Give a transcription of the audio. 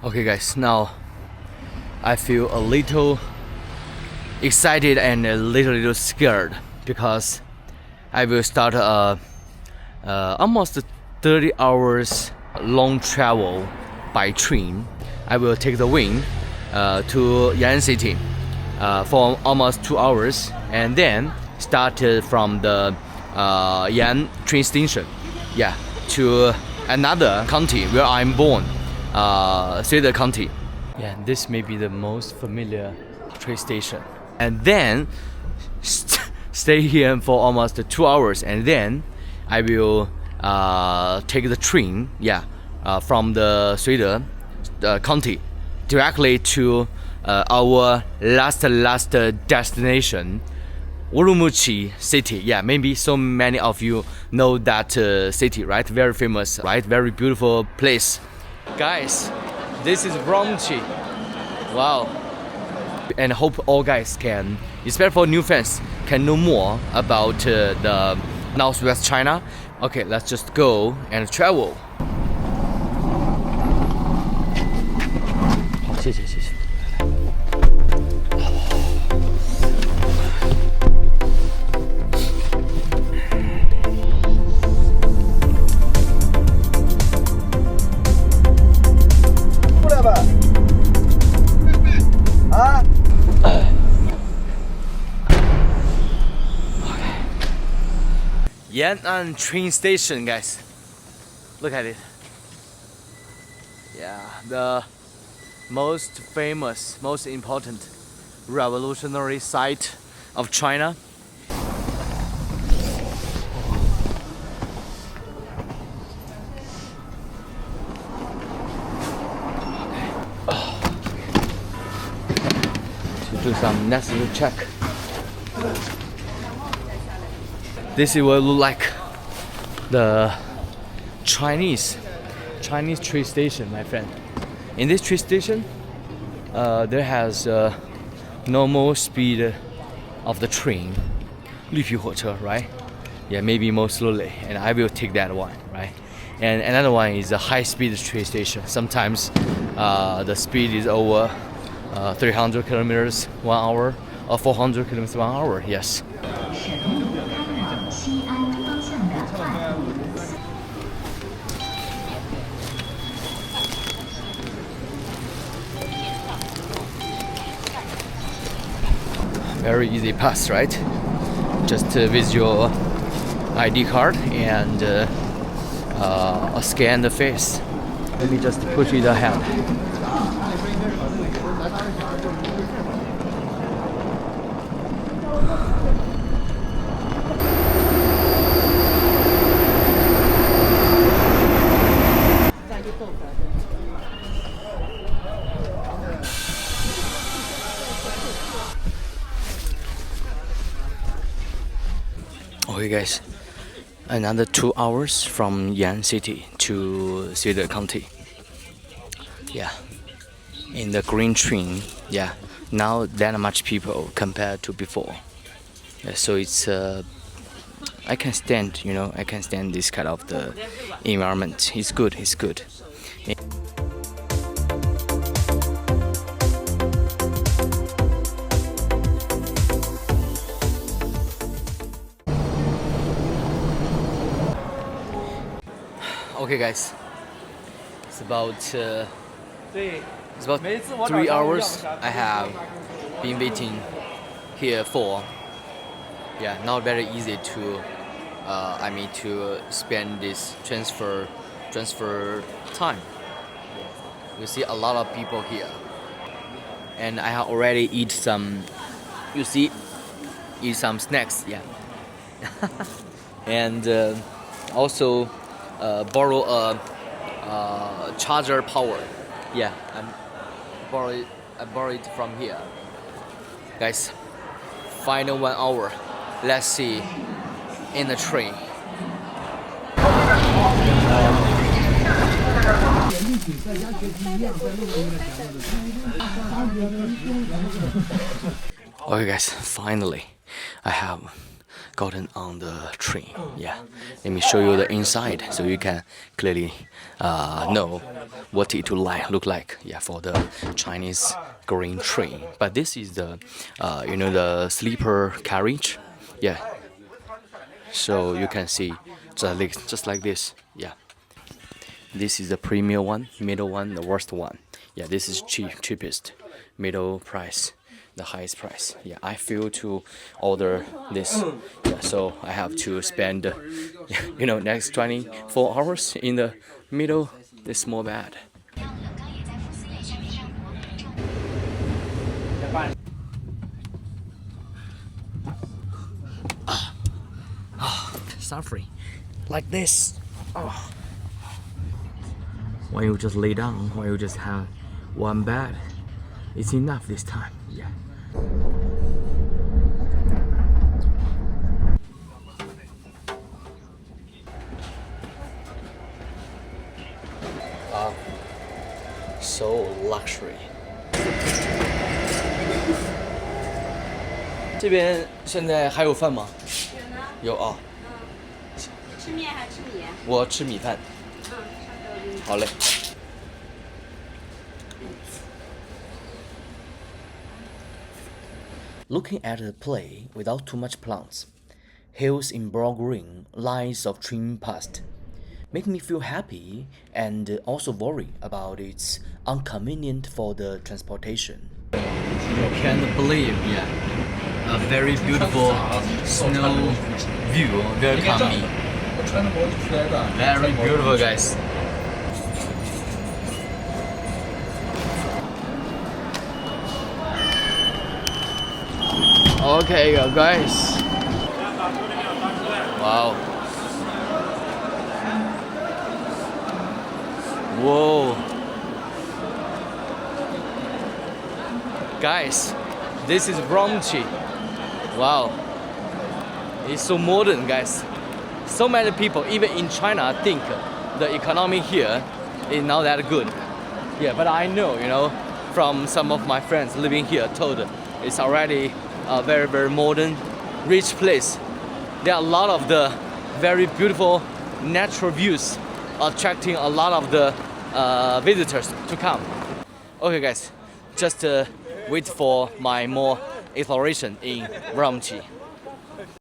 Okay guys, now I feel a little excited and a little scared because I will start almost 30 hours long travel by train. I will take the wing to Yan City for almost 2 hours and then start from the Yan train station, to another county where I'm born, Suida County. Yeah, this may be the most familiar train station. And then stay here for almost 2 hours, and then I will take the train, from the Suida County directly to our last destination, Urumqi city. Yeah, maybe so many of you know that city, right? Very famous, right? Very beautiful place. Guys, this is Urumqi. Wow. And hope all guys can, especially for new fans, can know more about the Northwest China. Okay, let's just go and travel. 好，谢谢。Yan'an train station, guys. Look at it. Yeah, the most famous, most important revolutionary site of China. To do some necessary check. This is what it look like the Chinese train station, my friend. In this train station, there has normal speed of the train, 绿皮火车, right? Yeah, maybe more slowly, and I will take that one, right? And another one is a high-speed train station. Sometimes the speed is over 300 kilometers 1 hour or 400 kilometers 1 hour. Yes. Very easy pass, right? Just with your ID card and scan the face. Let me just push it ahead. Okay guys, another 2 hours from Yan City to Suida County. Yeah, in the green train. Yeah, now that much people compared to before. Yeah, so it's I can stand, I can stand this kind of the environment. It's good. Okay guys, it's about 3 hours I have been waiting here for. Yeah, not very easy to to spend this transfer time. You see a lot of people here, and I have already eat some snacks, yeah. And also borrow a charger power. Yeah, I borrow it from here. Guys, final 1 hour. Let's see in the train. Okay guys, finally I have gotten on the train. Yeah, let me show you the inside so you can clearly know what it will look like. Yeah, for the Chinese green train. But this is the the sleeper carriage. Yeah, so you can see just like this. Yeah, this is the premium one, middle one, the worst one. Yeah, this is cheapest, middle price, the highest price. Yeah, I feel to order this. Yeah, so I have to spend next 24 hours in the middle this small bed. Suffering like this. Oh. When you just lay down, when you just have one bed, it's enough this time. Yeah. So luxury. 这边现在还有饭吗？有啊。吃面还吃米？我吃米饭。好嘞。Looking at the play without too much plants, hills in broad green, lines of trim past, make me feel happy and also worry about its inconvenient for the transportation. I can't believe, a very beautiful snow view welcome me. Very beautiful, guys. Okay, guys. Wow. Whoa. Guys, this is Urumqi. Wow. It's so modern, guys. So many people, even in China, think the economy here is not that good. Yeah, but I know, from some of my friends living here told it's already a very, very modern, rich place. There are a lot of the very beautiful natural views attracting a lot of the visitors to come. Okay, guys, just wait for my more exploration in Urumqi.